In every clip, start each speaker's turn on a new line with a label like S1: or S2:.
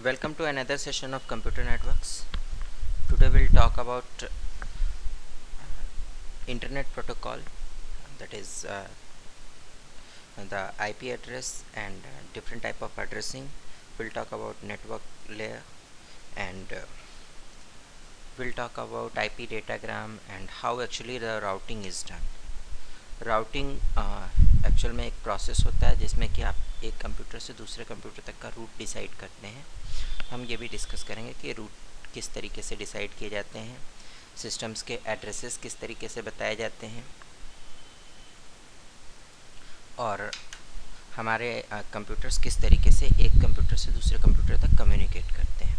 S1: Welcome to another session of Computer Networks. Today we'll talk about Internet Protocol, that is the IP address and different type of addressing. We'll talk about network layer and we'll talk about IP datagram and how actually the routing is done. Routing actual में एक process होता है जिसमें कि आप एक computer से दूसरे कंप्यूटर तक का रूट डिसाइड करते हैं. हम ये भी डिस्कस करेंगे कि रूट किस तरीके से डिसाइड किए जाते हैं, सिस्टम्स के एड्रेसेस किस तरीके से बताए जाते हैं और हमारे कंप्यूटर्स किस तरीके से एक कंप्यूटर से दूसरे कंप्यूटर तक कम्युनिकेट करते हैं.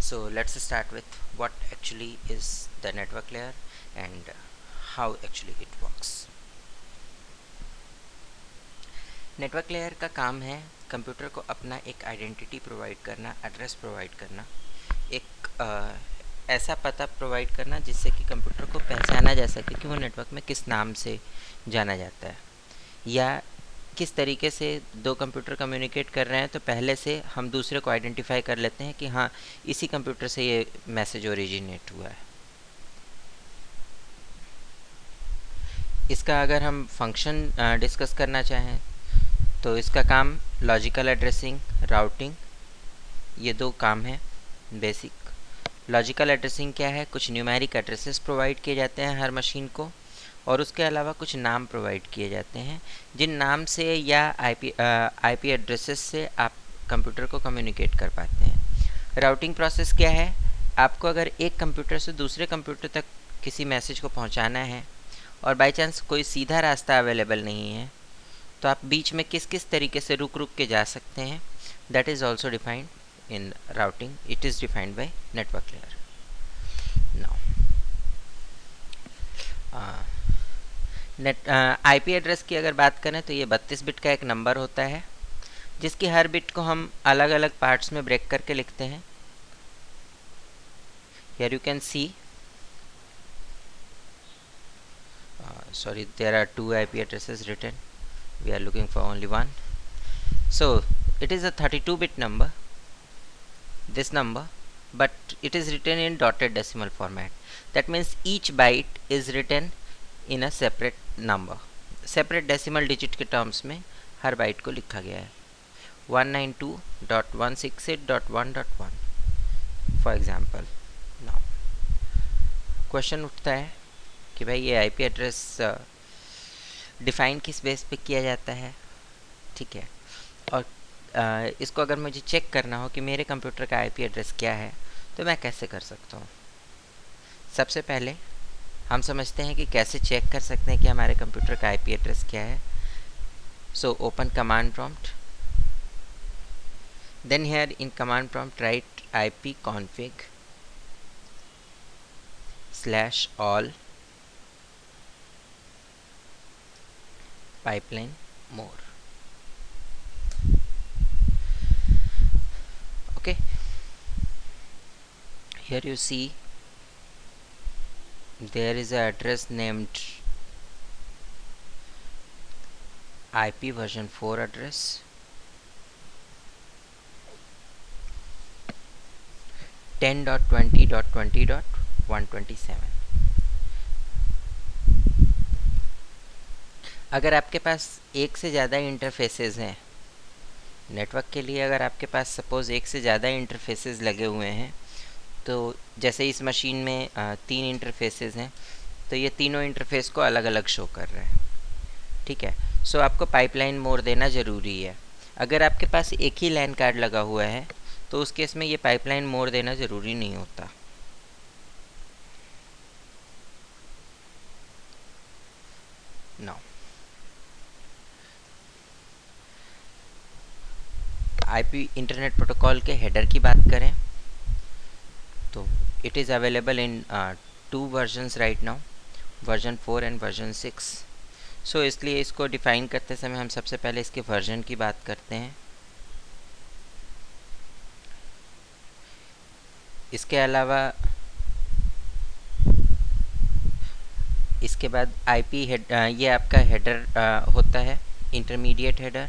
S1: So let's start with what actually is the network layer and how actually it works. Network layer का काम है कंप्यूटर को अपना एक आइडेंटिटी प्रोवाइड करना, एड्रेस प्रोवाइड करना, एक ऐसा पता प्रोवाइड करना जिससे कि कंप्यूटर को पहचाना जा सके कि वो नेटवर्क में किस नाम से जाना जाता है, या किस तरीके से दो कंप्यूटर कम्युनिकेट कर रहे हैं तो पहले से हम दूसरे को आइडेंटिफाई कर लेते हैं कि हाँ इसी कंप्यूटर से ये मैसेज ओरिजिनेट हुआ है. इसका अगर हम फंक्शन डिस्कस करना चाहें तो इसका काम लॉजिकल एड्रेसिंग, राउटिंग, ये दो काम है बेसिक. लॉजिकल एड्रेसिंग क्या है? कुछ न्यूमेरिक एड्रेसेस प्रोवाइड किए जाते हैं हर मशीन को और उसके अलावा कुछ नाम प्रोवाइड किए जाते हैं जिन नाम से या आईपी एड्रेसेस से आप कंप्यूटर को कम्युनिकेट कर पाते हैं. राउटिंग प्रोसेस क्या है? आपको अगर एक कंप्यूटर से दूसरे कंप्यूटर तक किसी मैसेज को पहुंचाना है और बाई चांस कोई सीधा रास्ता अवेलेबल नहीं है तो आप बीच में किस किस तरीके से रुक रुक के जा सकते हैं, that is also defined in routing. It is defined by network layer. Now IP address की अगर बात करें तो ये 32 बिट का एक नंबर होता है जिसकी हर बिट को हम अलग अलग पार्ट्स में ब्रेक करके लिखते हैं. Here you can C sorry, there are two IP addresses written. We are looking for only one. So it is a 32-bit number, this number, but it is written in dotted decimal format. That means each byte is written in a separate number. Separate decimal digit के terms में हर byte को लिखा गया है. 192.168.1.1 for example. Now question उठता है कि भाई ये आईपी एड्रेस डिफ़ाइन किस बेस पे किया जाता है. ठीक है, और इसको अगर मुझे चेक करना हो कि मेरे कंप्यूटर का आईपी एड्रेस क्या है तो मैं कैसे कर सकता हूँ. सबसे पहले हम समझते हैं कि कैसे चेक कर सकते हैं कि हमारे कंप्यूटर का आईपी एड्रेस क्या है. So open command prompt, then here in command prompt write ipconfig/all pipeline more. Okay, here you see there is an address named IP version 4 address, (10.20.20.127). अगर आपके पास एक से ज़्यादा इंटरफेसेस हैं नेटवर्क के लिए, अगर आपके पास सपोज़ एक से ज़्यादा इंटरफेसेस लगे हुए हैं तो जैसे इस मशीन में 3 इंटरफेसेस हैं तो ये तीनों इंटरफेस को अलग अलग शो कर रहे हैं. ठीक है, सो आपको पाइपलाइन मोड देना ज़रूरी है. अगर आपके पास एक ही लैन कार्ड लगा हुआ है तो उस केस में ये पाइपलाइन मोड देना ज़रूरी नहीं होता. नो, आईपी इंटरनेट प्रोटोकॉल के हेडर की बात करें तो it is available in 2 versions right now, version 4 and version 6. सो इसलिए इसको डिफ़ाइन करते समय हम सबसे पहले इसके वर्जन की बात करते हैं. इसके अलावा इसके बाद आईपी हेड, ये आपका हेडर होता है, intermediate header,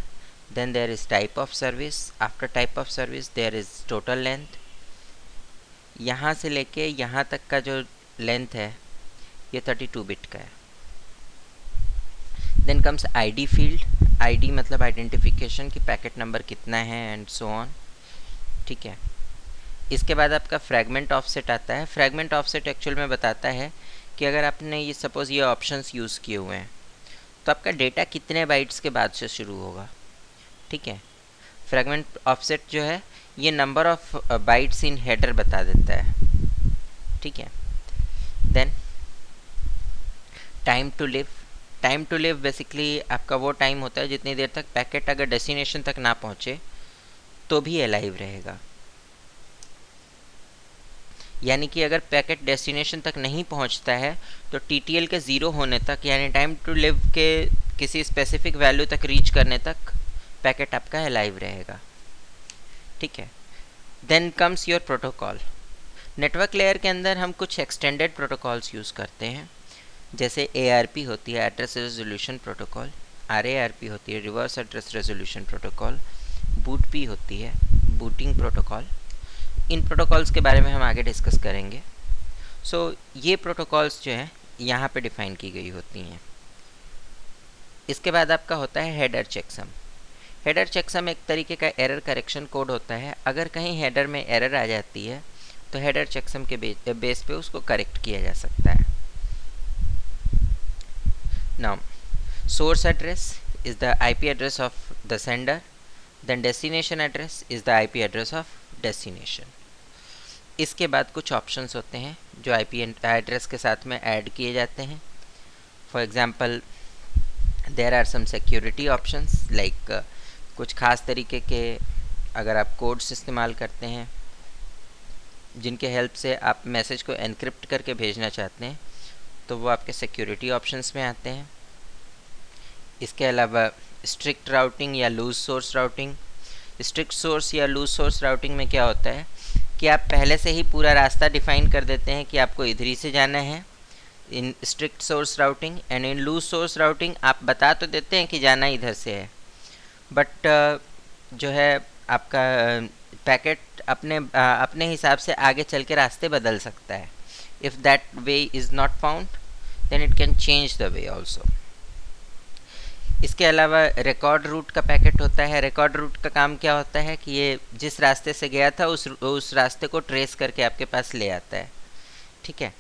S1: then there is type of service, after type of service there is total length. यहाँ से लेके यहाँ तक का जो लेंथ है ये 32 बिट का है. Then comes ID field. ID मतलब आइडेंटिफिकेशन कि पैकेट नंबर कितना है एंड सो ऑन. ठीक है. इसके बाद आपका फ्रैगमेंट ऑफसेट आता है. फ्रैगमेंट ऑफसेट एक्चुअल में बताता है कि अगर आपने ये सपोज़ ये ऑप्शंस यूज़ किए हुए हैं तो आपका डेटा कितने बाइट्स के बाद से शुरू होगा. ठीक है. फ्रैगमेंट ऑफसेट जो है ये number of bytes in header बता देता है. ठीक है. Then time to live. Time to live basically आपका वो टाइम होता है जितनी देर तक पैकेट अगर डेस्टिनेशन तक ना पहुँचे तो भी अलाइव रहेगा. यानी कि अगर पैकेट डेस्टिनेशन तक नहीं पहुंचता है तो टीटीएल के ज़ीरो होने तक यानी टाइम टू लिव के किसी स्पेसिफिक वैल्यू तक रीच करने तक पैकेट आपका अलाइव रहेगा. ठीक है. Then comes your protocol. Network layer के अंदर हम कुछ एक्सटेंडेड प्रोटोकॉल्स यूज़ करते हैं. जैसे ARP होती है एड्रेस रेजोल्यूशन प्रोटोकॉल, RARP होती है reverse address resolution protocol, BOOTP होती है बूटिंग प्रोटोकॉल. इन प्रोटोकॉल्स के बारे में हम आगे डिस्कस करेंगे. सो ये प्रोटोकॉल्स जो हैं यहाँ पे डिफ़ाइन की गई होती हैं. इसके बाद आपका होता है हेडर चेकसम. हेडर चेकसम एक तरीके का एरर करेक्शन कोड होता है. अगर कहीं हेडर में एरर आ जाती है तो हेडर चेकसम के बेस पे उसको करेक्ट किया जा सकता है. Now source address is the IP address of the sender. Then destination address is the IP address of destination. इसके बाद कुछ ऑप्शंस होते हैं जो IP एड्रेस के साथ में ऐड किए जाते हैं. For example there are some security options like कुछ ख़ास तरीके के अगर आप कोड्स इस्तेमाल करते हैं जिनके हेल्प से आप मैसेज को एनक्रिप्ट करके भेजना चाहते हैं तो वो आपके सिक्योरिटी ऑप्शंस में आते हैं. इसके अलावा स्ट्रिक्ट राउटिंग या loose source routing. Strict source या लूज सोर्स राउटिंग में क्या होता है कि आप पहले से ही पूरा रास्ता डिफ़ाइन कर देते हैं कि आपको इधर ही से जाना है in strict source routing. And in loose source routing आप बता तो देते हैं कि जाना इधर से है बट जो है आपका पैकेट अपने हिसाब से आगे चल के रास्ते बदल सकता है. If that way is not found then it can change the way also. इसके अलावा रिकॉर्ड रूट का पैकेट होता है. रिकॉर्ड रूट का काम क्या होता है कि ये जिस रास्ते से गया था उस रास्ते को ट्रेस करके आपके पास ले आता है. ठीक है.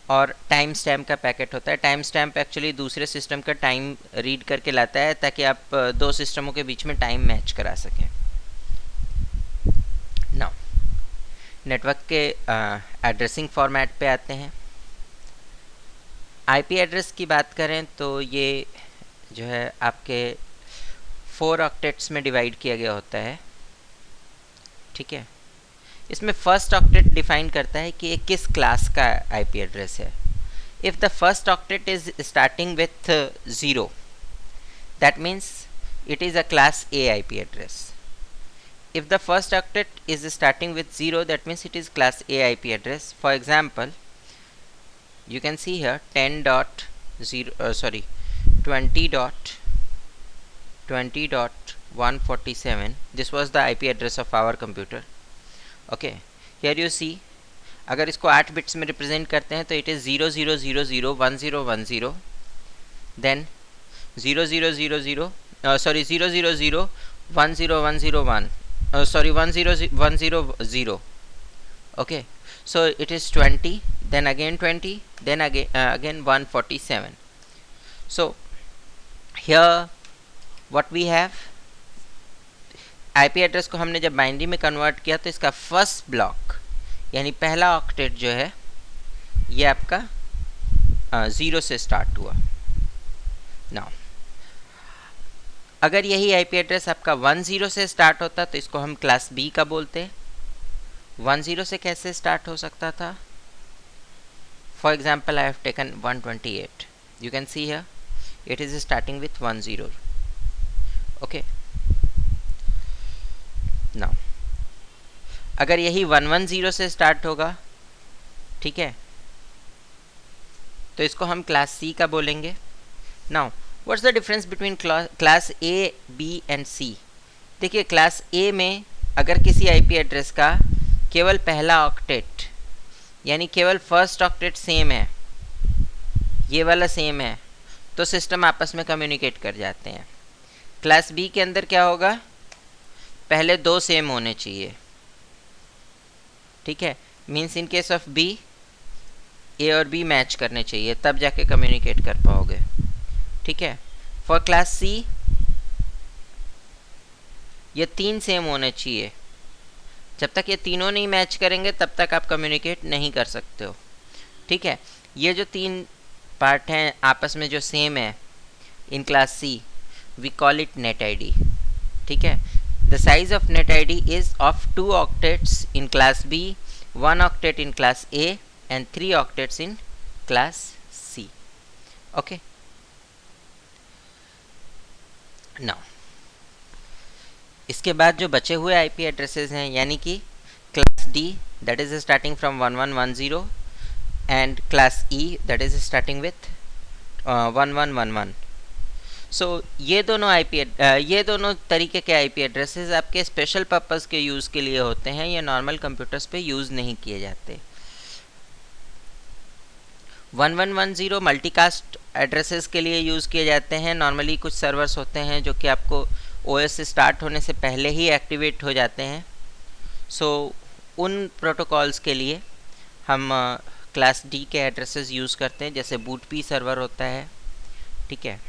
S1: और टाइम स्टैम्प का पैकेट होता है. टाइम स्टैम्प एक्चुअली दूसरे सिस्टम का टाइम रीड करके लाता है ताकि आप दो सिस्टमों के बीच में टाइम मैच करा सकें. नाउ नेटवर्क के एड्रेसिंग फॉर्मेट पे आते हैं. IP एड्रेस की बात करें तो ये जो है आपके 4 ऑक्टेट्स में डिवाइड किया गया होता है. ठीक है. इसमें फर्स्ट ऑक्टेट डिफाइन करता है कि ये किस क्लास का IP एड्रेस है. If the first octet is starting with 0 that means it is a class A IP address. If the first octet is starting with 0 that means it is class A IP address. For example you can see here 20.147. this was the IP address of our computer. okay, here you see अगर इसको 8 bits में represent करते हैं तो it is 00001010 then 0000 sorry 000101001 sorry 10100. okay, so it is 20 then again 20 then again 147. so here what we have IP address को हमने जब binary में कन्वर्ट किया तो इसका फर्स्ट ब्लॉक यानी पहला ऑक्टेट जो है ये आपका 0 से स्टार्ट हुआ. नाउ अगर यही IP एड्रेस आपका 10 से स्टार्ट होता तो इसको हम क्लास B का बोलते. 10 से कैसे स्टार्ट हो सकता था? For example I have taken 128. You can see here it is starting with 10. okay, now अगर यही 110 से स्टार्ट होगा, ठीक है, तो इसको हम क्लास C का बोलेंगे. Now what's the difference between class A, B and C? देखिए क्लास ए में अगर किसी आईपी एड्रेस का केवल पहला ऑक्टेट यानी केवल फर्स्ट ऑक्टेट सेम है, ये वाला सेम है, तो सिस्टम आपस में कम्युनिकेट कर जाते हैं। क्लास बी के अंदर क्या होगा, पहले दो सेम होने चाहिए, ठीक है। Means in case of B A और बी मैच करने चाहिए, तब जाके कम्युनिकेट कर पाओगे, ठीक है। फॉर क्लास सी ये तीन सेम होने चाहिए, जब तक ये तीनों नहीं मैच करेंगे तब तक आप कम्युनिकेट नहीं कर सकते हो, ठीक है। ये जो तीन पार्ट हैं आपस में जो सेम है in class C, we call it net ID, ठीक है। The size of net ID is of 2 octets in class B, 1 octet in class A and 3 octets in class C, okay. Now इसके बाद जो बचे हुए IP addresses हैं, यानी कि class D that is starting from 1110 and class E that is starting with 1111। सो ये दोनों तरीके के आईपी एड्रेसेस आपके स्पेशल पर्पस के यूज़ के लिए होते हैं, ये नॉर्मल कंप्यूटर्स पे यूज़ नहीं किए जाते। 1110 मल्टीकास्ट एड्रेसेस के लिए यूज़ किए जाते हैं। नॉर्मली कुछ सर्वर्स होते हैं जो कि आपको ओएस से स्टार्ट होने से पहले ही एक्टिवेट हो जाते हैं। सो उन प्रोटोकॉल्स के लिए हम क्लास डी के एड्रेसेस यूज़ करते हैं, जैसे बूट पी सर्वर होता है, ठीक है,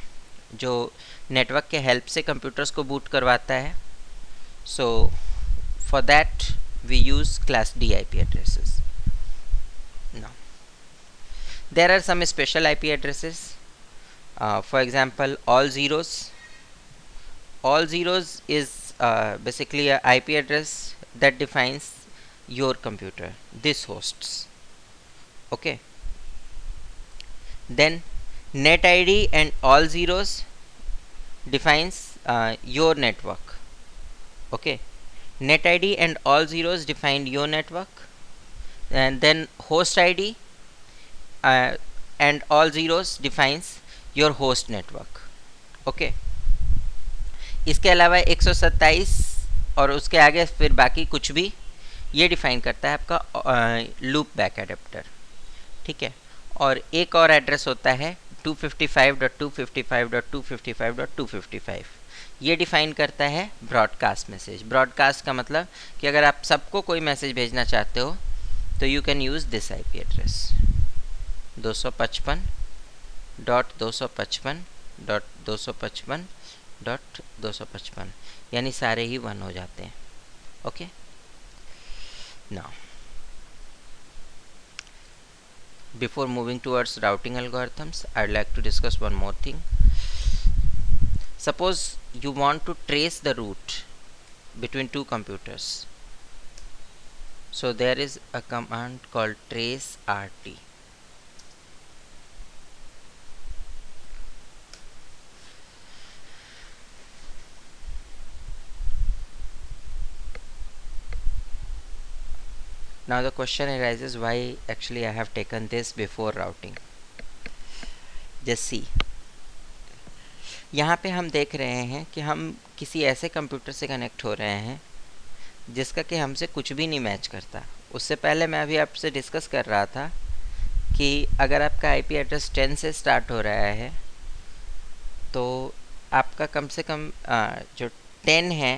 S1: जो नेटवर्क के हेल्प से कंप्यूटर्स को बूट करवाता है। So for that we use class D IP addresses. Now there are some special IP addresses, for example all zeros. All zeros is basically a IP address that defines your computer, this hosts, okay. Then net ID and all zeros defines your network, okay. Net ID and all zeros define your network, and then host ID and all zeros defines your host network, okay. इसके अलावा 127 और उसके आगे फिर बाकी कुछ भी ये डिफाइन करता है आपका लूप बैक एडेप्टर, ठीक है। और एक और एड्रेस होता है 255.255.255.255, ये डिफाइन करता है ब्रॉडकास्ट मैसेज। ब्रॉडकास्ट का मतलब कि अगर आप सबको कोई मैसेज भेजना चाहते हो तो you can use this IP address 255.255.255.255, यानी सारे ही 1 हो जाते हैं, okay. Now before moving towards routing algorithms, I would like to discuss one more thing. Suppose you want to trace the route between two computers, so there is a command called trace rt. Now the question arises, why actually I have taken this before routing. Just see, यहाँ पे हम देख रहे हैं कि हम किसी ऐसे कंप्यूटर से कनेक्ट हो रहे हैं जिसका कि हमसे कुछ भी नहीं मैच करता। उससे पहले मैं अभी आपसे डिस्कस कर रहा था कि अगर आपका आईपी एड्रेस 10 से स्टार्ट हो रहा है तो आपका कम से कम जो 10 है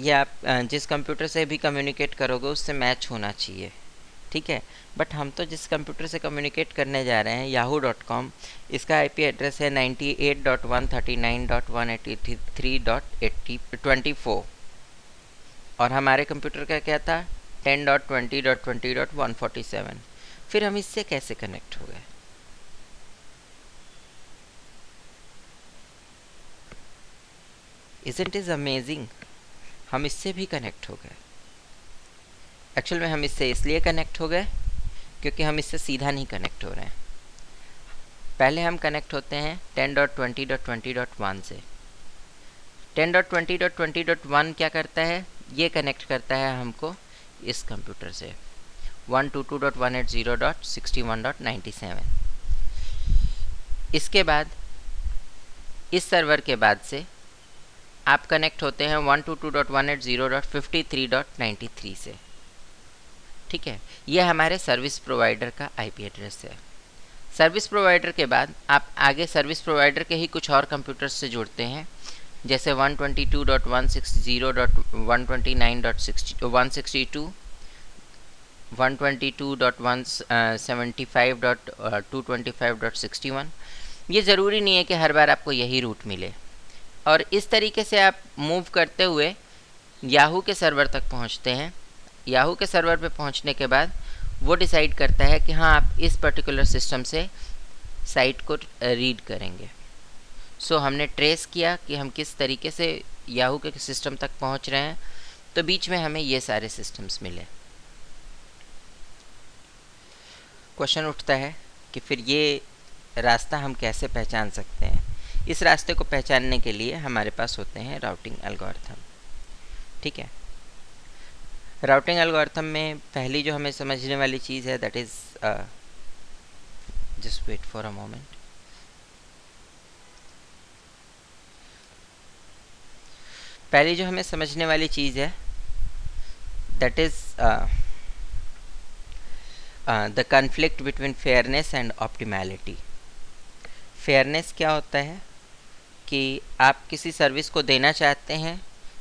S1: या आप जिस कंप्यूटर से भी कम्युनिकेट करोगे उससे मैच होना चाहिए, ठीक है। बट हम तो जिस कंप्यूटर से कम्युनिकेट करने जा रहे हैं yahoo.com, इसका आईपी एड्रेस है 98.139.183.24 और हमारे कंप्यूटर का क्या था 10.20.20.147। फिर हम इससे कैसे कनेक्ट हो गए? Isn't it amazing? हम इससे भी कनेक्ट हो गए। एक्चुअल में हम इससे इसलिए कनेक्ट हो गए क्योंकि हम इससे सीधा नहीं कनेक्ट हो रहे हैं। पहले हम कनेक्ट होते हैं 10.20.20.1 से। 10.20.20.1 क्या करता है? ये कनेक्ट करता है हमको इस कंप्यूटर से 122.180.61.97। इसके बाद इस सर्वर के बाद से आप कनेक्ट होते हैं 122.180.53.93 से। ठीक है, ये हमारे सर्विस प्रोवाइडर का आईपी एड्रेस है। सर्विस प्रोवाइडर के बाद आप आगे सर्विस प्रोवाइडर के ही कुछ और कंप्यूटर्स से जुड़ते हैं, जैसे 122.160.129.162, 122.175.225.61। ये ज़रूरी नहीं है कि हर बार आपको यही रूट मिले, और इस तरीके से आप मूव करते हुए याहू के सर्वर तक पहुंचते हैं। याहू के सर्वर पे पहुंचने के बाद वो डिसाइड करता है कि हाँ, आप इस पर्टिकुलर सिस्टम से साइट को रीड करेंगे। सो हमने ट्रेस किया कि हम किस तरीके से याहू के सिस्टम तक पहुंच रहे हैं, तो बीच में हमें ये सारे सिस्टम्स मिले। क्वेश्चन उठता है कि फिर ये रास्ता हम कैसे पहचान सकते हैं। इस रास्ते को पहचानने के लिए हमारे पास होते हैं राउटिंग एल्गोरिथम। ठीक है, राउटिंग एल्गोरिथम में पहली जो हमें समझने वाली चीज़ है, that is just wait for a moment. पहली जो हमें समझने वाली चीज़ है, that is the conflict between fairness and optimality. Fairness क्या होता है कि आप किसी सर्विस को देना चाहते हैं,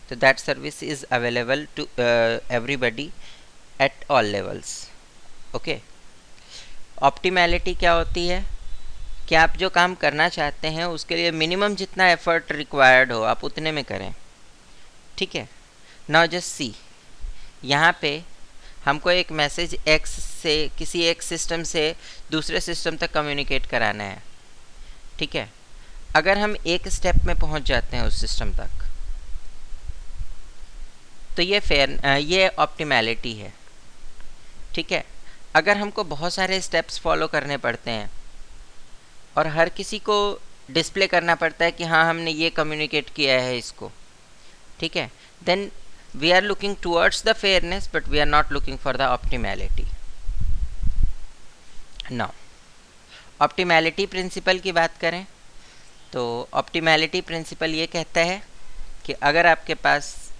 S1: तो that service is available to everybody at all levels. Okay. Optimality क्या होती है कि आप जो काम करना चाहते हैं उसके लिए मिनिमम जितना एफर्ट रिक्वायर्ड हो आप उतने में करें। ठीक है, नाउ जस्ट सी, यहाँ पे हमको एक मैसेज एक्स से किसी एक सिस्टम से दूसरे सिस्टम तक कम्युनिकेट कराना है। ठीक है, अगर हम एक स्टेप में पहुंच जाते हैं उस सिस्टम तक, तो ये ऑप्टिमैलिटी है। ठीक है, अगर हमको बहुत सारे स्टेप्स फॉलो करने पड़ते हैं और हर किसी को डिस्प्ले करना पड़ता है कि हाँ, हमने ये कम्युनिकेट किया है इसको, ठीक है, then we are looking towards the fairness but we are not looking for the optimality. Now optimality principle की बात करें तो ऑप्टिमैलिटी प्रिंसिपल ये कहता है कि अगर आपके पास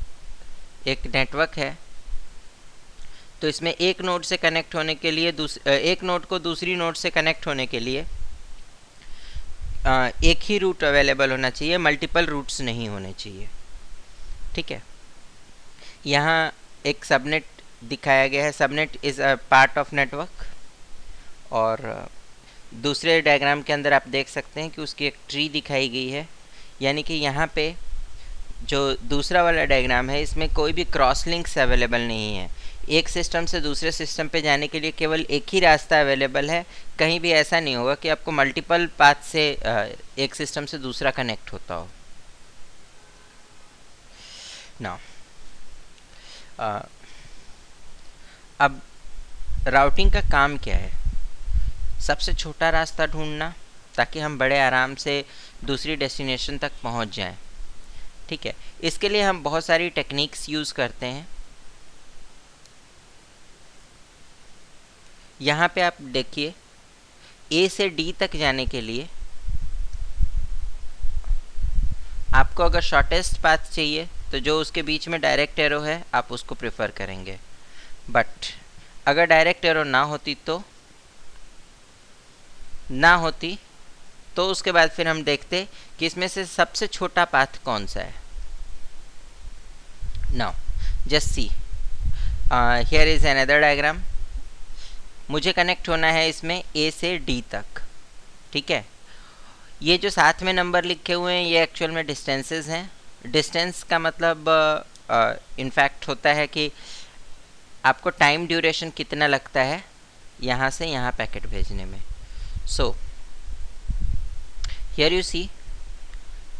S1: एक नेटवर्क है तो इसमें एक नोड से कनेक्ट होने के लिए एक नोड को दूसरी नोड से कनेक्ट होने के लिए एक ही रूट अवेलेबल होना चाहिए, मल्टीपल रूट्स नहीं होने चाहिए। ठीक है, यहाँ एक सबनेट दिखाया गया है। Subnet is a part of network, और दूसरे डायग्राम के अंदर आप देख सकते हैं कि उसकी एक ट्री दिखाई गई है। यानी कि यहाँ पे जो दूसरा वाला डायग्राम है इसमें कोई भी क्रॉस लिंक्स अवेलेबल नहीं है। एक सिस्टम से दूसरे सिस्टम पे जाने के लिए केवल एक ही रास्ता अवेलेबल है। कहीं भी ऐसा नहीं होगा कि आपको मल्टीपल पाथ से एक सिस्टम से दूसरा कनेक्ट होता हो। नाउ अब राउटिंग का काम क्या है? सबसे छोटा रास्ता ढूंढना ताकि हम बड़े आराम से दूसरी डेस्टिनेशन तक पहुंच जाएं। ठीक है, इसके लिए हम बहुत सारी टेक्निक्स यूज़ करते हैं। यहाँ पे आप देखिए, ए से डी तक जाने के लिए आपको अगर शॉर्टेस्ट पाथ चाहिए तो जो उसके बीच में डायरेक्ट एरो है आप उसको प्रेफर करेंगे। बट अगर डायरेक्ट एरो ना होती तो उसके बाद फिर हम देखते कि इसमें से सबसे छोटा पाथ कौन सा है। Now just see, here is another diagram. मुझे कनेक्ट होना है इसमें ए से डी तक। ठीक है, ये जो साथ में नंबर लिखे हुए हैं ये एक्चुअल में डिस्टेंसेस हैं। डिस्टेंस का मतलब इनफैक्ट होता है कि आपको टाइम ड्यूरेशन कितना लगता है यहाँ से यहाँ पैकेट भेजने में। So here you see,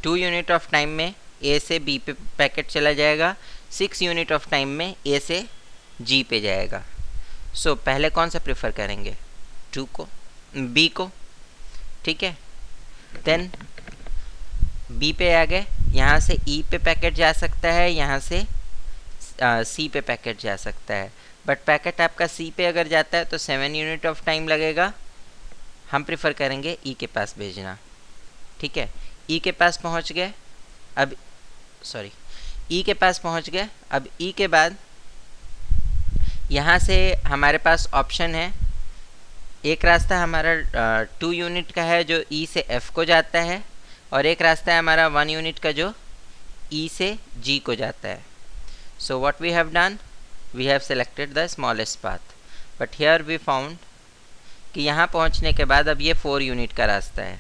S1: 2 unit of time में ए से बी पे पैकेट चला जाएगा, 6 यूनिट ऑफ टाइम में ए से जी पे जाएगा। सो पहले कौन सा प्रेफर करेंगे? बी को। ठीक है, देन बी पे आ गए, यहाँ से ई पे पैकेट जा सकता है, यहाँ से सी पे पैकेट जा सकता है। बट पैकेट आपका सी पे अगर जाता है तो 7 यूनिट ऑफ टाइम लगेगा। हम प्रेफर करेंगे ई के पास भेजना। ठीक है, ई के पास पहुँच गए। अब सॉरी ई के पास पहुंच गए। अब ई के बाद यहाँ से हमारे पास ऑप्शन है, एक रास्ता हमारा 2 यूनिट का है जो ई से एफ को जाता है, और एक रास्ता है हमारा 1 यूनिट का जो ई से जी को जाता है। So what we have done, we have selected the smallest path, but here we found कि यहाँ पहुँचने के बाद अब ये 4 यूनिट का रास्ता है।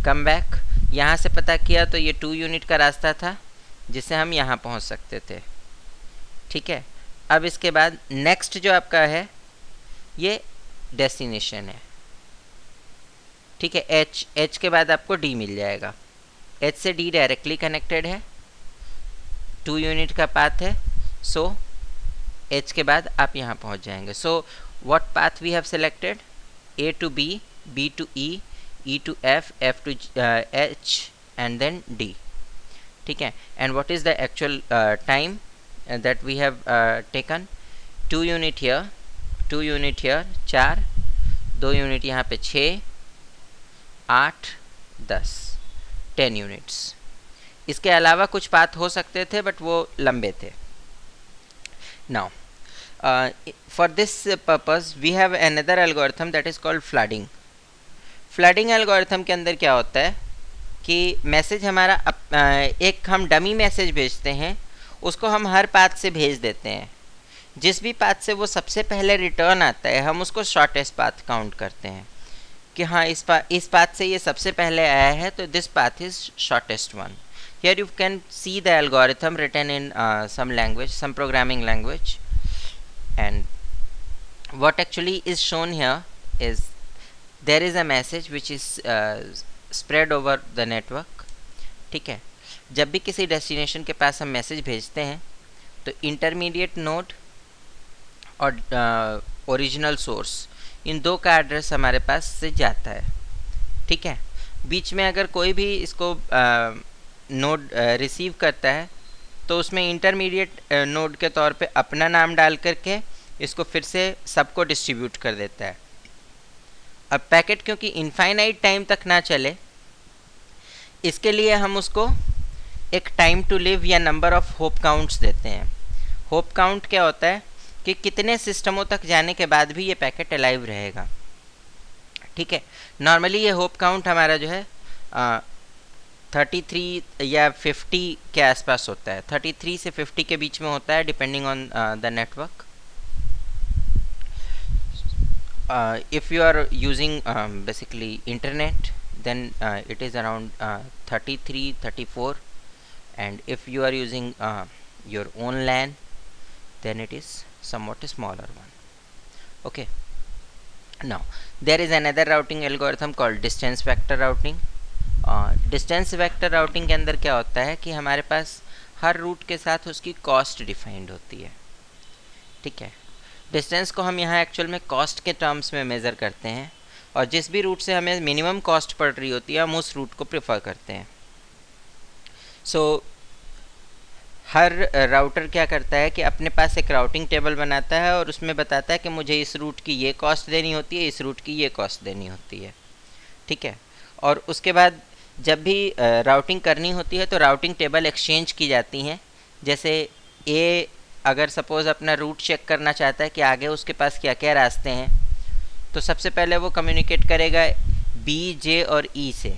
S1: कम बैक, यहाँ से पता किया तो ये 2 यूनिट का रास्ता था जिससे हम यहाँ पहुँच सकते थे। ठीक है, अब इसके बाद नेक्स्ट जो आपका है ये डेस्टिनेशन है। ठीक है, एच के बाद आपको डी मिल जाएगा। एच से डी डायरेक्टली कनेक्टेड है, 2 यूनिट का पाथ है। सो एच के बाद आप यहाँ पहुँच जाएंगे। So what path we have selected, A to B, B to E, E to F, F to H and then D. ठीक है, and what is the actual time that we have taken, 2 unit here, 2 unit here 4, 2 unit यहाँ पे 6, 8, 10, 10 units. इसके अलावा कुछ path हो सकते थे बट वो लंबे थे। Now for this purpose we have another algorithm that is called flooding. Flooding algorithm के अंदर क्या होता है कि मैसेज हमारा एक हम डमी मैसेज भेजते हैं, उसको हम हर पाथ से भेज देते हैं। जिस भी पाथ से वो सबसे पहले रिटर्न आता है हम उसको शॉर्टेस्ट पाथ काउंट करते हैं कि हाँ इस पाथ से ये सबसे पहले आया है तो this path is shortest one. Here you can see the algorithm written in some language, some programming language, and what actually is shown here is there is a message which is spread over the network। ठीक है, जब भी किसी destination के पास हम message भेजते हैं तो इंटरमीडिएट नोड और ओरिजिनल सोर्स, इन दो का एड्रेस हमारे पास से जाता है। ठीक है, बीच में अगर कोई भी इसको नोड रिसीव करता है तो उसमें इंटरमीडिएट नोड के तौर पे अपना नाम डाल करके इसको फिर से सबको डिस्ट्रीब्यूट कर देता है। अब पैकेट क्योंकि इनफाइनाइट टाइम तक ना चले, इसके लिए हम उसको एक टाइम टू लिव या नंबर ऑफ होप काउंट्स देते हैं। होप काउंट क्या होता है कि कितने सिस्टमों तक जाने के बाद भी ये पैकेट अलाइव रहेगा। ठीक है, नॉर्मली ये होप काउंट हमारा जो है 33 या 50 के आसपास होता है, 33 से 50 के बीच में होता है depending on the network. if you are using basically internet then it is around 33-34, and if you are using your own LAN then it is somewhat a smaller one. Okay, now there is another routing algorithm called distance vector routing। Distance vector routing के अंदर क्या होता है कि हमारे पास हर root के साथ उसकी कॉस्ट डिफाइंड होती है। ठीक है, डिस्टेंस को हम यहाँ एक्चुअल में कॉस्ट के टर्म्स में मेज़र करते हैं, और जिस भी रूट से हमें मिनिमम कॉस्ट पड़ रही होती है हम उस रूट को प्रेफर करते हैं। सो हर राउटर क्या करता है कि अपने पास एक राउटिंग टेबल बनाता है और उसमें बताता है कि मुझे इस रूट की ये कॉस्ट देनी होती है, इस रूट की ये कॉस्ट देनी होती है। ठीक है, और उसके बाद जब भी राउटिंग करनी होती है तो राउटिंग टेबल एक्सचेंज की जाती हैं। जैसे ए अगर सपोज़ अपना रूट चेक करना चाहता है कि आगे उसके पास क्या क्या रास्ते हैं, तो सबसे पहले वो कम्युनिकेट करेगा बी, जे और ई से।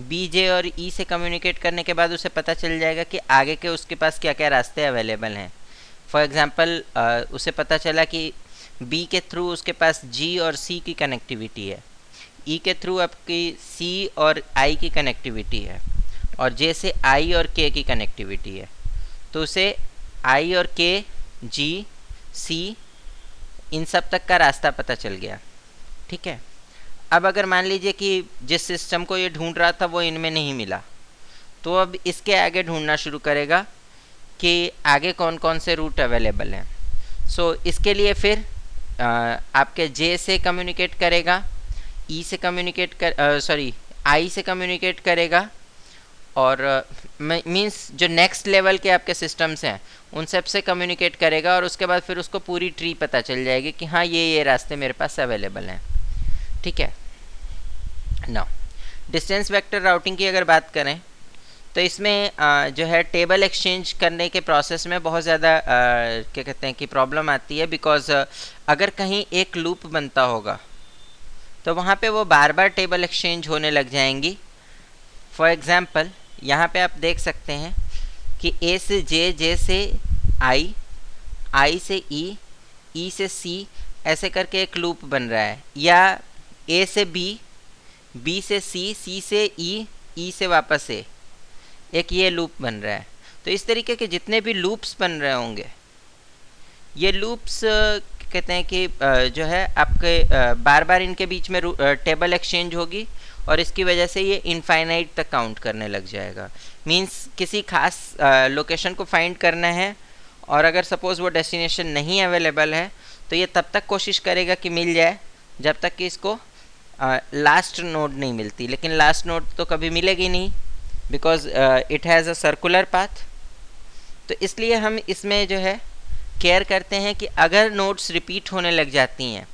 S1: बी, जे और ई से कम्युनिकेट करने के बाद उसे पता चल जाएगा कि आगे के उसके पास क्या क्या रास्ते अवेलेबल हैं। फॉर एग्ज़ाम्पल उसे पता चला कि बी के थ्रू उसके पास जी और सी की कनेक्टिविटी है, ई के थ्रू आपकी सी और आई की कनेक्टिविटी है, और जे से आई और के की कनेक्टिविटी है। तो उसे आई और के, जी, सी इन सब तक का रास्ता पता चल गया। ठीक है, अब अगर मान लीजिए कि जिस सिस्टम को ये ढूंढ रहा था वो इनमें नहीं मिला, तो अब इसके आगे ढूंढना शुरू करेगा कि आगे कौन कौन से रूट अवेलेबल हैं। सो इसके लिए फिर आपके जे से कम्युनिकेट करेगा, ई से कम्युनिकेट आई से कम्युनिकेट करेगा, और मींस जो नेक्स्ट लेवल के आपके सिस्टम्स हैं उन सब से कम्युनिकेट करेगा, और उसके बाद फिर उसको पूरी ट्री पता चल जाएगी कि हाँ ये रास्ते मेरे पास अवेलेबल हैं। ठीक है, नाउ डिस्टेंस वेक्टर राउटिंग की अगर बात करें तो इसमें जो है टेबल एक्सचेंज करने के प्रोसेस में बहुत ज़्यादा क्या कहते हैं कि प्रॉब्लम आती है, बिकॉज अगर कहीं एक लूप बनता होगा तो वहाँ पे वो बार बार टेबल एक्सचेंज होने लग जाएंगी। फॉर एग्ज़ाम्पल यहाँ पे आप देख सकते हैं कि ए से जे, जे से आई, आई से ई, ई से सी, ऐसे करके एक लूप बन रहा है, या ए से बी, बी से सी, सी से ई, ई से वापस ए, एक ये लूप बन रहा है। तो इस तरीके के जितने भी लूप्स बन रहे होंगे, ये लूप्स कहते हैं कि जो है आपके बार बार इनके बीच में टेबल एक्सचेंज होगी और इसकी वजह से ये इनफाइनाइट तक काउंट करने लग जाएगा। मींस किसी खास लोकेशन को फाइंड करना है और अगर सपोज़ वो डेस्टिनेशन नहीं अवेलेबल है तो ये तब तक कोशिश करेगा कि मिल जाए जब तक कि इसको लास्ट नोड नहीं मिलती। लेकिन लास्ट नोड तो कभी मिलेगी नहीं, because it has a circular path. तो इसलिए हम इसमें जो है केयर करते हैं कि अगर नोड्स रिपीट होने लग जाती हैं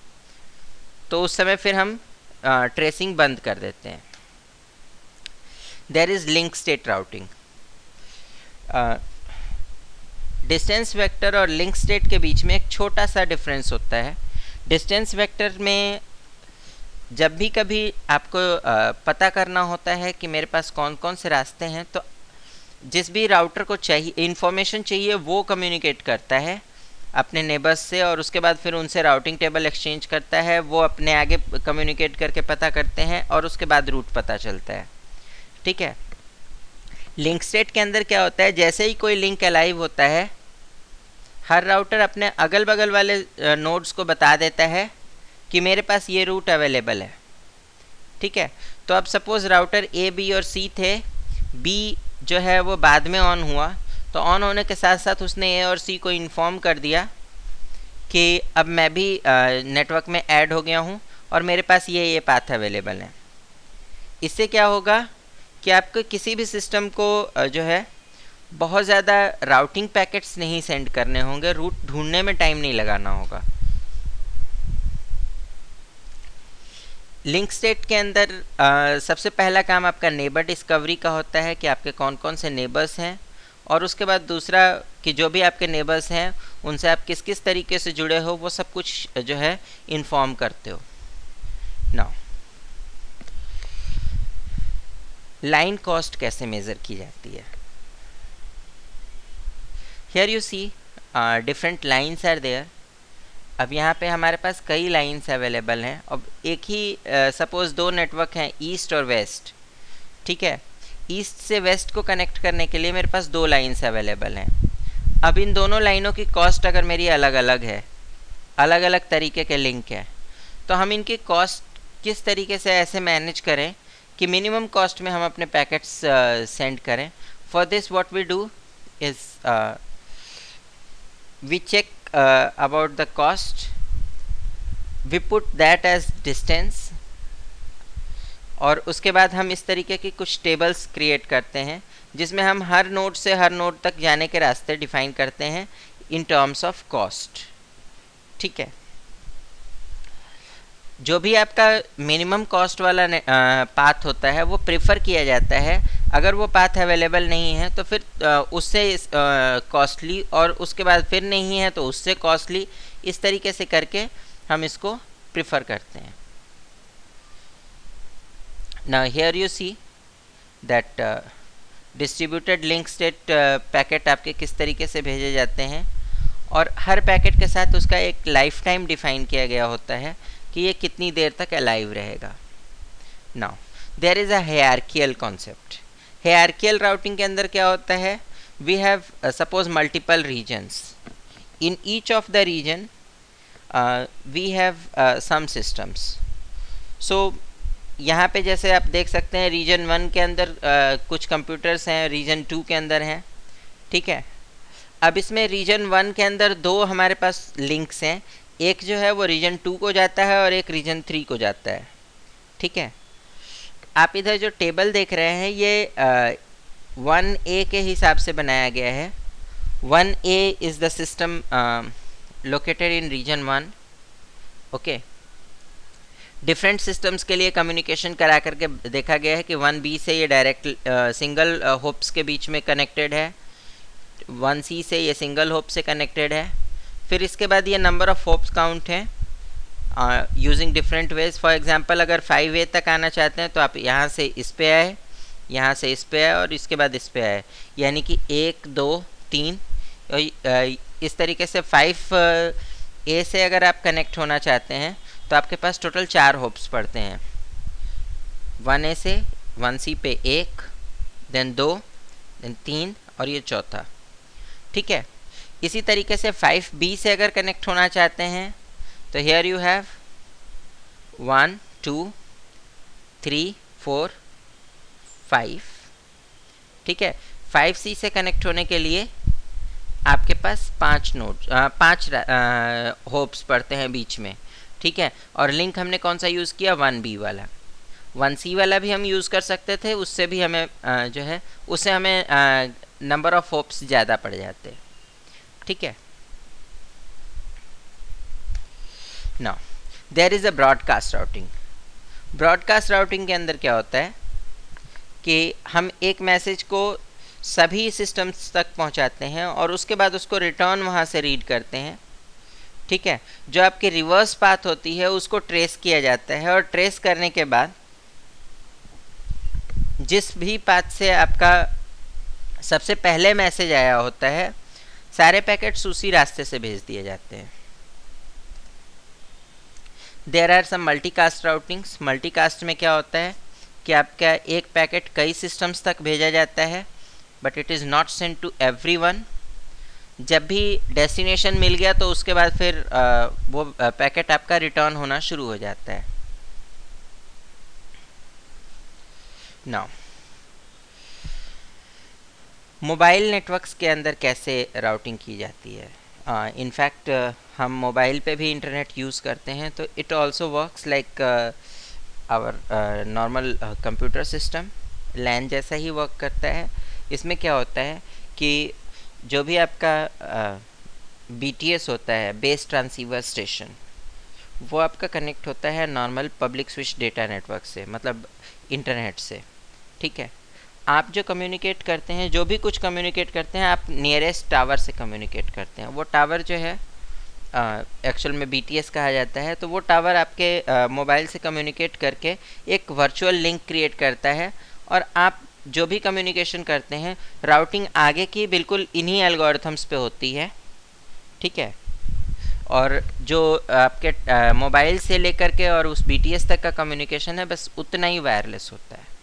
S1: तो उस समय फिर हम ट्रेसिंग बंद कर देते हैं। There is link state routing. Distance vector और लिंक स्टेट के बीच में एक छोटा सा डिफरेंस होता है। डिस्टेंस वेक्टर में जब भी कभी आपको पता करना होता है कि मेरे पास कौन कौन से रास्ते हैं, तो जिस भी राउटर को चाहिए इन्फॉर्मेशन चाहिए वो कम्युनिकेट करता है अपने नेबर्स से, और उसके बाद फिर उनसे राउटिंग टेबल एक्सचेंज करता है, वो अपने आगे कम्युनिकेट करके पता करते हैं और उसके बाद रूट पता चलता है। ठीक है। लिंक स्टेट के अंदर क्या होता है, जैसे ही कोई लिंक अलाइव होता है, हर राउटर अपने अगल बगल वाले नोड्स को बता देता है कि मेरे पास ये रूट अवेलेबल है। ठीक है। तो अब सपोज़ राउटर ए, बी और सी थे, बी जो है वो बाद में ऑन हुआ, तो ऑन होने के साथ साथ उसने ए और सी को इन्फॉर्म कर दिया कि अब मैं भी नेटवर्क में ऐड हो गया हूँ और मेरे पास ये पाथ अवेलेबल है। इससे क्या होगा कि आपको किसी भी सिस्टम को जो है बहुत ज़्यादा राउटिंग पैकेट्स नहीं सेंड करने होंगे, रूट ढूंढने में टाइम नहीं लगाना होगा। लिंक स्टेट के अंदर सबसे पहला काम आपका नेबर डिस्कवरी का होता है कि आपके कौन कौन से नेबर्स हैं, और उसके बाद दूसरा कि जो भी आपके नेबर्स हैं उनसे आप किस किस तरीके से जुड़े हो वो सब कुछ जो है इन्फॉर्म करते हो। नाउ लाइन कॉस्ट कैसे मेज़र की जाती है। Here you see different lines are there. अब यहाँ पे हमारे पास कई लाइन्स अवेलेबल हैं। अब एक ही सपोज़ दो नेटवर्क हैं ईस्ट और वेस्ट। ठीक है। ईस्ट से वेस्ट को कनेक्ट करने के लिए मेरे पास दो लाइन्स अवेलेबल हैं। अब इन दोनों लाइनों की कॉस्ट अगर मेरी अलग अलग है, अलग अलग तरीके के लिंक है, तो हम इनकी कॉस्ट किस तरीके से ऐसे मैनेज करें कि मिनिमम कॉस्ट में हम अपने पैकेट्स सेंड करें। For this what we do is we check about the cost, we put that as distance, और उसके बाद हम इस तरीके की कुछ टेबल्स क्रिएट करते हैं जिसमें हम हर नोड से हर नोड तक जाने के रास्ते डिफाइन करते हैं इन टर्म्स ऑफ कॉस्ट। ठीक है। जो भी आपका मिनिमम कॉस्ट वाला पाथ होता है वो प्रेफर किया जाता है। अगर वो पाथ अवेलेबल नहीं है तो फिर उससे कॉस्टली, और उसके बाद फिर नहीं है तो उससे कॉस्टली, इस तरीके से करके हम इसको प्रेफर करते हैं। Now here you see that distributed link state packet आपके किस तरीके से भेजे जाते हैं, और हर पैकेट के साथ उसका एक लाइफ टाइम डिफाइन किया गया होता है कि ये कितनी देर तक अलाइव रहेगा। Now there is a hierarchical concept. Hierarchical routing के अंदर क्या होता है, we have suppose multiple regions, in each of the region we have some systems. So यहाँ पे जैसे आप देख सकते हैं रीजन 1 के अंदर कुछ कंप्यूटर्स हैं, रीजन 2 के अंदर हैं। ठीक है। अब इसमें रीजन 1 के अंदर दो हमारे पास लिंक्स हैं, एक जो है वो रीजन 2 को जाता है और एक रीजन 3 को जाता है। ठीक है। आप इधर जो टेबल देख रहे हैं ये 1A के हिसाब से बनाया गया है। 1A is the system located in region 1। Okay. Different systems के लिए कम्युनिकेशन करा करके देखा गया है कि 1B से ये डायरेक्ट सिंगल होप्स के बीच में कनेक्टेड है, 1C से ये सिंगल होप से कनेक्टेड है। फिर इसके बाद ये नंबर ऑफ होप्स काउंट है using different ways. For example अगर 5A तक आना चाहते हैं तो आप यहाँ से इस पे आए, यहाँ से इस पे आए और इसके बाद इस पे आए, यानी कि 1 2 3 इस तरीके से 5A से अगर आप कनेक्ट होना चाहते हैं तो आपके पास टोटल 4 होप्स पड़ते हैं। 1A से 1C पे 1, देन 2, देन 3 और ये चौथा। ठीक है, इसी तरीके से 5B से अगर कनेक्ट होना चाहते हैं तो हियर यू हैव 1 2 3 4 5। ठीक है, 5C से कनेक्ट होने के लिए आपके पास 5 होप्स पड़ते हैं बीच में। ठीक है, और लिंक हमने कौन सा यूज़ किया, 1B वाला। 1C वाला भी हम यूज़ कर सकते थे, उससे भी हमें जो है उससे हमें नंबर ऑफ होप्स ज़्यादा पड़ जाते। ठीक है, now there is a broadcast routing. Broadcast routing के अंदर क्या होता है कि हम एक मैसेज को सभी सिस्टम्स तक पहुंचाते हैं और उसके बाद उसको रिटर्न वहां से रीड करते हैं। ठीक है, जो आपकी रिवर्स पाथ होती है उसको ट्रेस किया जाता है और ट्रेस करने के बाद जिस भी पाथ से आपका सबसे पहले मैसेज आया होता है सारे पैकेट्स उसी रास्ते से भेज दिए जाते हैं। There are some multicast routings. Multicast में क्या होता है कि आपका एक पैकेट कई सिस्टम्स तक भेजा जाता है but it is not sent to everyone. जब भी डेस्टिनेशन मिल गया तो उसके बाद फिर वो पैकेट आपका रिटर्न होना शुरू हो जाता है। नाउ मोबाइल नेटवर्क्स के अंदर कैसे राउटिंग की जाती है। इनफैक्ट हम मोबाइल पे भी इंटरनेट यूज़ करते हैं तो it also works like our normal computer system, LAN जैसा ही वर्क करता है। इसमें क्या होता है कि जो भी आपका BTS होता है, बेस ट्रांसीवर स्टेशन, वो आपका कनेक्ट होता है normal public switch data network से, मतलब इंटरनेट से। ठीक है, आप जो कम्युनिकेट करते हैं, जो भी कुछ कम्युनिकेट करते हैं, आप नियरेस्ट टावर से कम्युनिकेट करते हैं। वो टावर जो है एक्चुअल में BTS कहा जाता है। तो वो टावर आपके मोबाइल से कम्युनिकेट करके एक वर्चुअल लिंक क्रिएट करता है और आप जो भी कम्युनिकेशन करते हैं राउटिंग आगे की बिल्कुल इन्हीं एल्गोरिथम्स पे होती है। ठीक है, और जो आपके मोबाइल से लेकर के और उस BTS तक का कम्युनिकेशन है बस उतना ही वायरलेस होता है।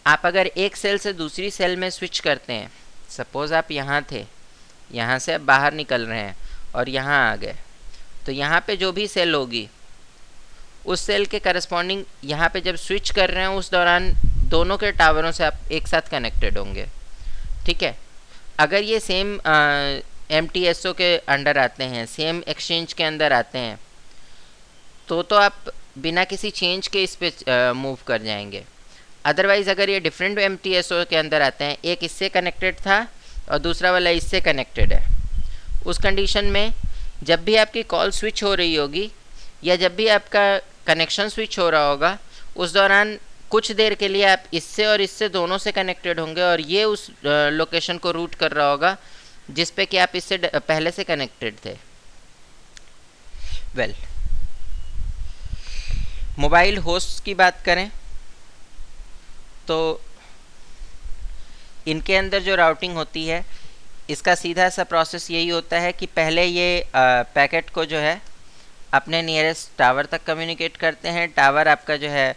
S1: आप अगर एक सेल से दूसरी सेल में स्विच करते हैं, सपोज़ आप यहाँ थे, यहाँ से आप बाहर निकल रहे हैं और यहाँ आ गए, तो यहाँ पे जो भी सेल होगी उस सेल के करस्पॉन्डिंग यहाँ पे जब स्विच कर रहे हैं उस दौरान दोनों के टावरों से आप एक साथ कनेक्टेड होंगे। ठीक है, अगर ये सेम MTSO के अंडर आते हैं, सेम एक्सचेंज के अंदर आते हैं, तो आप बिना किसी चेंज के इस पे मूव कर जाएंगे। अदरवाइज़ अगर ये डिफरेंट MTSO के अंदर आते हैं, एक इससे कनेक्टेड था और दूसरा वाला इससे कनेक्टेड है, उस कंडीशन में जब भी आपकी कॉल स्विच हो रही होगी या जब भी आपका कनेक्शन स्विच हो रहा होगा, उस दौरान कुछ देर के लिए आप इससे और इससे दोनों से कनेक्टेड होंगे और ये उस लोकेशन को रूट कर रहा होगा जिस पे कि आप इससे पहले से कनेक्टेड थे। वेल, मोबाइल होस्ट की बात करें तो इनके अंदर जो राउटिंग होती है इसका सीधा सा प्रोसेस यही होता है कि पहले ये पैकेट को जो है अपने नियरेस्ट टावर तक कम्युनिकेट करते हैं। टावर आपका जो है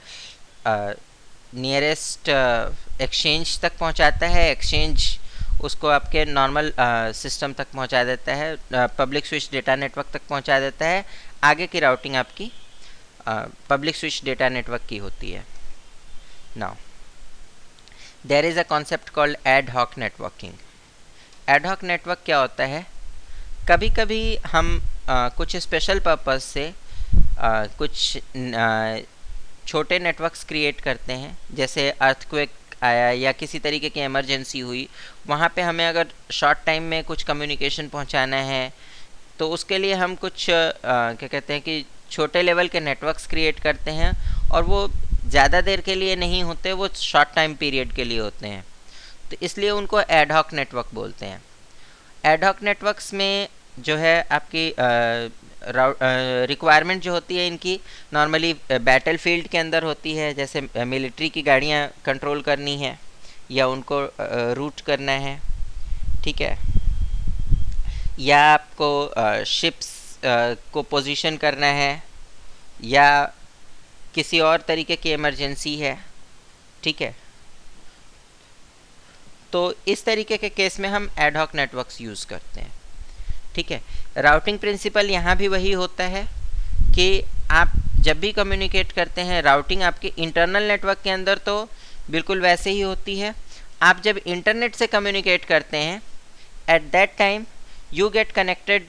S1: नियरेस्ट एक्सचेंज तक पहुंचाता है, एक्सचेंज उसको आपके नॉर्मल सिस्टम तक पहुंचा देता है, पब्लिक स्विच डेटा नेटवर्क तक पहुंचा देता है। आगे की राउटिंग आपकी पब्लिक स्विच डेटा नेटवर्क की होती है। Now there is a concept called ad hoc networking. Ad hoc network क्या होता है, कभी कभी हम कुछ स्पेशल पर्पस से कुछ छोटे नेटवर्क्स क्रिएट करते हैं, जैसे अर्थक्वेक आया या किसी तरीके की इमरजेंसी हुई, वहाँ पे हमें अगर शॉर्ट टाइम में कुछ कम्युनिकेशन पहुँचाना है तो उसके लिए हम कुछ क्या कहते हैं कि छोटे लेवल के नेटवर्क्स क्रिएट करते हैं और वो ज़्यादा देर के लिए नहीं होते, वो शॉर्ट टाइम पीरियड के लिए होते हैं, तो इसलिए उनको एडहॉक नेटवर्क बोलते हैं। एडहॉक नेटवर्क्स में जो है आपकी रिक्वायरमेंट जो होती है इनकी नॉर्मली बैटल फील्ड के अंदर होती है, जैसे मिलिट्री की गाड़ियाँ कंट्रोल करनी है या उनको रूट करना है, ठीक है, या आपको शिप्स को पोजीशन करना है या किसी और तरीके की इमरजेंसी है, ठीक है। तो इस तरीके के केस में हम एडहॉक नेटवर्क्स यूज़ करते हैं, ठीक है। राउटिंग प्रिंसिपल यहाँ भी वही होता है कि आप जब भी कम्युनिकेट करते हैं, राउटिंग आपके इंटरनल नेटवर्क के अंदर तो बिल्कुल वैसे ही होती है। आप जब इंटरनेट से कम्युनिकेट करते हैं, at that time you get connected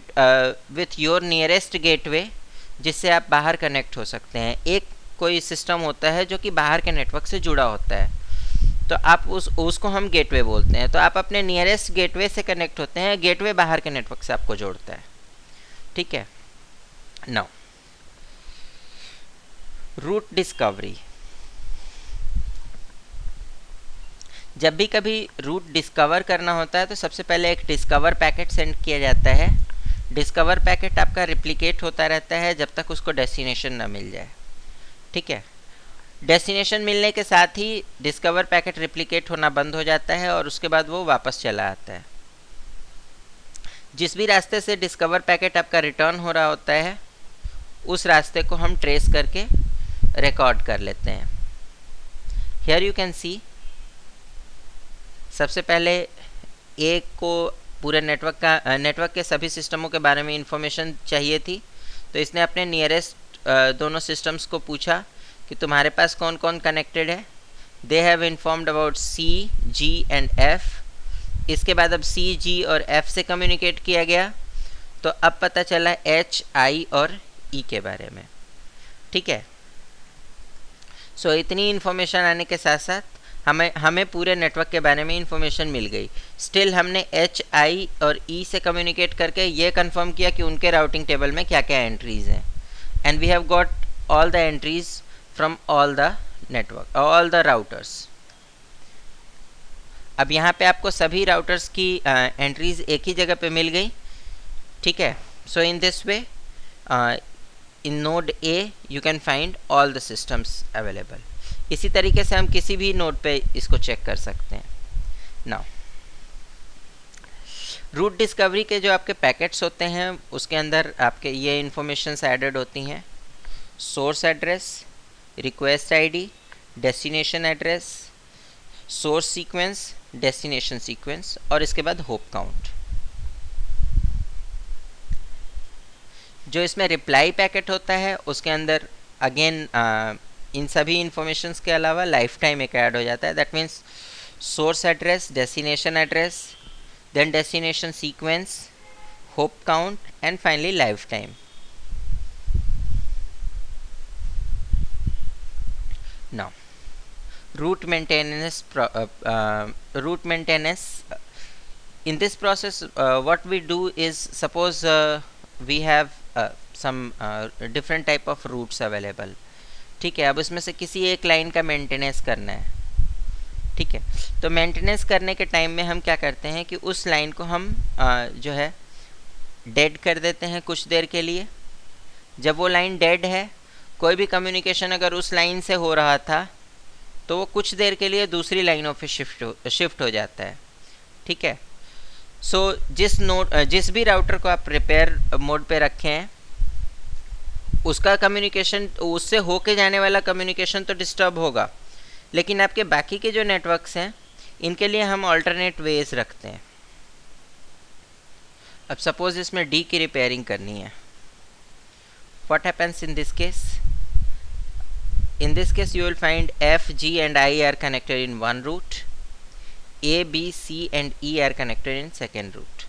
S1: with your nearest gateway, जिससे आप बाहर कनेक्ट हो सकते हैं। एक कोई सिस्टम होता है जो कि बाहर के नेटवर्क से जुड़ा होता है, तो आप उसको हम गेटवे बोलते हैं। तो आप अपने नियरेस्ट गेटवे से कनेक्ट होते हैं, गेटवे बाहर के नेटवर्क से आपको जोड़ता है, ठीक है। Now route discovery. जब भी कभी रूट डिस्कवर करना होता है तो सबसे पहले एक डिस्कवर पैकेट सेंड किया जाता है। डिस्कवर पैकेट आपका रिप्लिकेट होता रहता है जब तक उसको डेस्टिनेशन ना मिल जाए, ठीक है। डेस्टिनेशन मिलने के साथ ही डिस्कवर पैकेट रिप्लिकेट होना बंद हो जाता है और उसके बाद वो वापस चला आता है। जिस भी रास्ते से डिस्कवर पैकेट आपका रिटर्न हो रहा होता है, उस रास्ते को हम ट्रेस करके रिकॉर्ड कर लेते हैं। हियर यू कैन सी, सबसे पहले एक को पूरे नेटवर्क के सभी सिस्टमों के बारे में इंफॉर्मेशन चाहिए थी, तो इसने अपने नियरेस्ट दोनों सिस्टम्स को पूछा कि तुम्हारे पास कौन कौन कनेक्टेड है। They have informed about C, G and F. इसके बाद अब सी, जी और एफ से कम्युनिकेट किया गया, तो अब पता चला एच, आई और ई के बारे में, ठीक है। सो इतनी इन्फॉर्मेशन आने के साथ साथ हमें पूरे नेटवर्क के बारे में इंफॉर्मेशन मिल गई। स्टिल हमने एच, आई और ई से कम्युनिकेट करके ये कंफर्म किया कि उनके राउटिंग टेबल में क्या क्या एंट्रीज़ हैं, and we have got all the entries from all the network, all the routers. अब यहाँ पे आपको सभी राउटर्स की एंट्रीज एक ही जगह पे मिल गई, ठीक है। So in this way in node A you can find all the systems available. इसी तरीके से हम किसी भी नोड पे इसको चेक कर सकते हैं। नाउ रूट डिस्कवरी के जो आपके पैकेट्स होते हैं उसके अंदर आपके ये इन्फॉर्मेशंस एडेड होती हैं: source address, request ID, destination address, source sequence, destination sequence और इसके बाद होप काउंट। जो इसमें रिप्लाई पैकेट होता है उसके अंदर अगेन इन सभी इंफॉर्मेशंस के अलावा लाइफ टाइम एक ऐड हो जाता है। That means source address, destination address, then destination sequence, hop count and finally life time. Now root maintenance in this process what we do is, suppose we have some different type of routes available, ठीक है। अब उसमें से किसी एक line का maintenance करना है, ठीक है। तो मेंटेनेंस करने के टाइम में हम क्या करते हैं कि उस लाइन को हम जो है डेड कर देते हैं कुछ देर के लिए। जब वो लाइन डेड है, कोई भी कम्युनिकेशन अगर उस लाइन से हो रहा था तो वो कुछ देर के लिए दूसरी लाइनों पे शिफ्ट हो जाता है, ठीक है। सो जिस भी राउटर को आप रिपेयर मोड पे रखे हैं उसका कम्युनिकेशन, उससे होके जाने वाला कम्युनिकेशन तो डिस्टर्ब होगा, लेकिन आपके बाकी के जो नेटवर्क्स हैं इनके लिए हम अल्टरनेट वेज रखते हैं। अब सपोज इसमें डी की रिपेयरिंग करनी है, what happens in this case? In this case you will find F, G and I are connected in one route, A, B, C and E are connected in second route.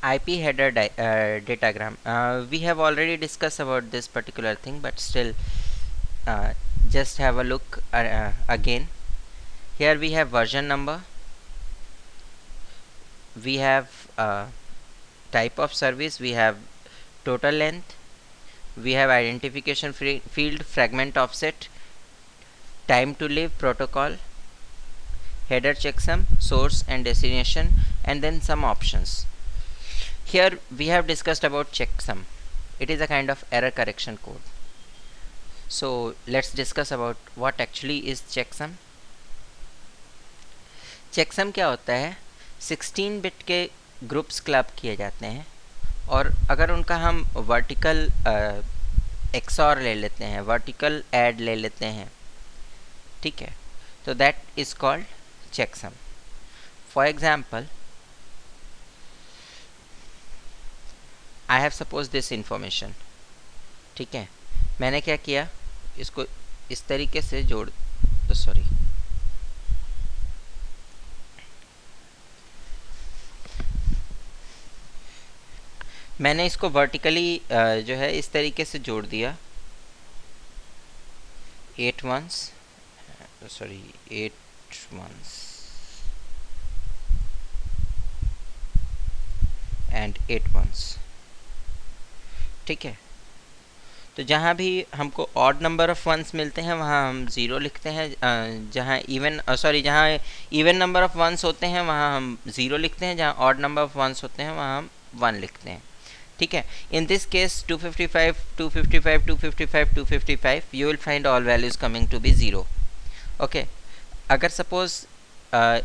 S1: IP header datagram. We have already discussed about this particular thing, but still just have a look again. Here we have version number, we have type of service, we have total length, we have identification field, fragment offset, time to live, protocol, header checksum, source and destination, and then some options. Here we have discussed about checksum. It is a kind of error correction code. So let's discuss about what actually is checksum. checksum क्या होता है? 16 bit के groups club किए जाते हैं, और अगर उनका हम वर्टिकल एक्सॉर ले लेते हैं, वर्टिकल ऐड ले लेते हैं, ठीक है, तो that is called checksum. For example, I have supposed this information. ठीक है, मैंने क्या किया, इसको इस तरीके से जोड़, सॉरी, मैंने इसको वर्टिकली जो है इस तरीके से जोड़ दिया, 8 ones, sorry 8 ones and 8 ones, ठीक है. तो जहाँ भी हमको ऑड नंबर ऑफ वंस मिलते हैं वहाँ हम 0 लिखते हैं, जहाँ जहाँ इवन नंबर ऑफ वंस होते हैं वहाँ हम 0 लिखते हैं, जहाँ ऑड नंबर ऑफ वंस होते हैं वहाँ हम 1 लिखते हैं, ठीक है. In this case 255, 255, 255, 255, you will find all values coming to be 0. Okay, अगर सपोज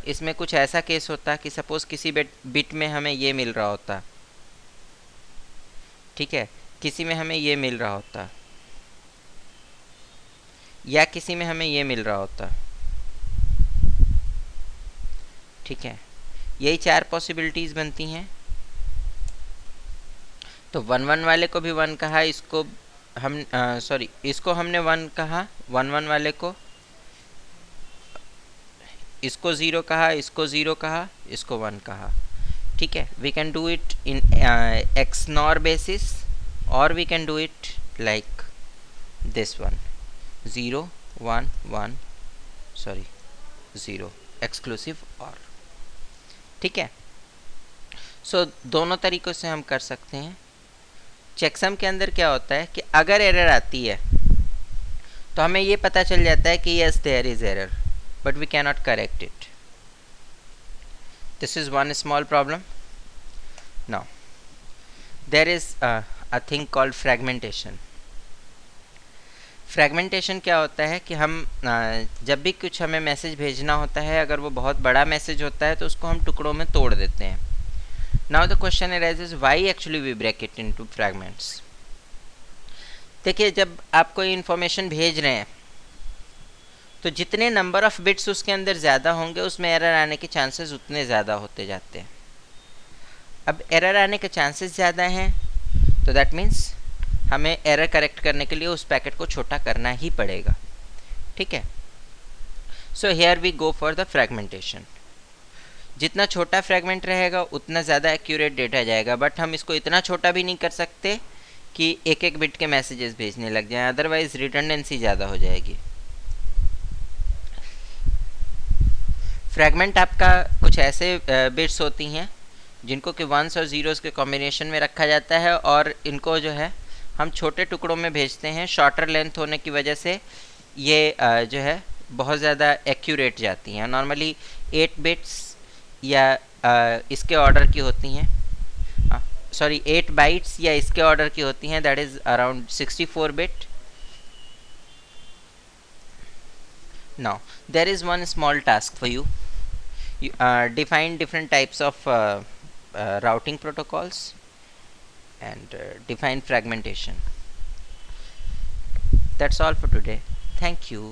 S1: इसमें कुछ ऐसा केस होता कि सपोज किसी बिट में हमें ये मिल रहा होता, ठीक है, किसी में हमें ये मिल रहा होता, या किसी में हमें ये मिल रहा होता, ठीक है, यही 4 पॉसिबिलिटीज बनती हैं. तो 1 1 वाले को भी 1 कहा, इसको हम इसको हमने 1 कहा, 1 1 वाले को, इसको 0 कहा, इसको 0 कहा, इसको 1 कहा, ठीक है. We can do it in XNOR basis, और we can do it like this one, 0 1 1, sorry 0 exclusive or, ठीक है. सो दोनों तरीक़ों से हम कर सकते हैं. checksum के अंदर क्या होता है कि अगर एरर आती है तो हमें ये पता चल जाता है कि yes there is error, but we cannot correct it. This is one small problem. Now there is a thing called fragmentation. Fragmentation क्या होता है कि हम जब भी कुछ हमें मैसेज भेजना होता है, अगर वो बहुत बड़ा मैसेज होता है तो उसको हम टुकड़ों में तोड़ देते हैं. Now the question arises, why actually we break it into fragments. देखिए, जब आप कोई इन्फॉर्मेशन भेज रहे हैं तो जितने नंबर ऑफ बिट्स उसके अंदर ज़्यादा होंगे उसमें एरर आने के चांसेस उतने ज़्यादा होते जाते हैं. अब एरर आने के चांसेस ज़्यादा हैं तो दैट मीन्स हमें एरर करेक्ट करने के लिए उस पैकेट को छोटा करना ही पड़ेगा, ठीक है. So here we go for the fragmentation. जितना छोटा फ्रैगमेंट रहेगा उतना ज़्यादा एक्यूरेट डेटा जाएगा, बट हम इसको इतना छोटा भी नहीं कर सकते कि एक एक बिट के मैसेजेस भेजने लग जाएं, अदरवाइज रिडंडेंसी ज़्यादा हो जाएगी. फ्रैगमेंट आपका कुछ ऐसे बिट्स होती हैं जिनको कि वंस और ज़ीरोज़ के कॉम्बिनेशन में रखा जाता है, और इनको जो है हम छोटे टुकड़ों में भेजते हैं. शॉर्टर लेंथ होने की वजह से ये जो है बहुत ज़्यादा एक्यूरेट जाती हैं. नॉर्मली 8 बिट्स या इसके ऑर्डर की होती हैं, 8 बाइट्स या इसके ऑर्डर की होती हैं, that is around 64 bit. Now there is one small task for you. Define different types of routing protocols and define fragmentation. That's all for today. Thank you.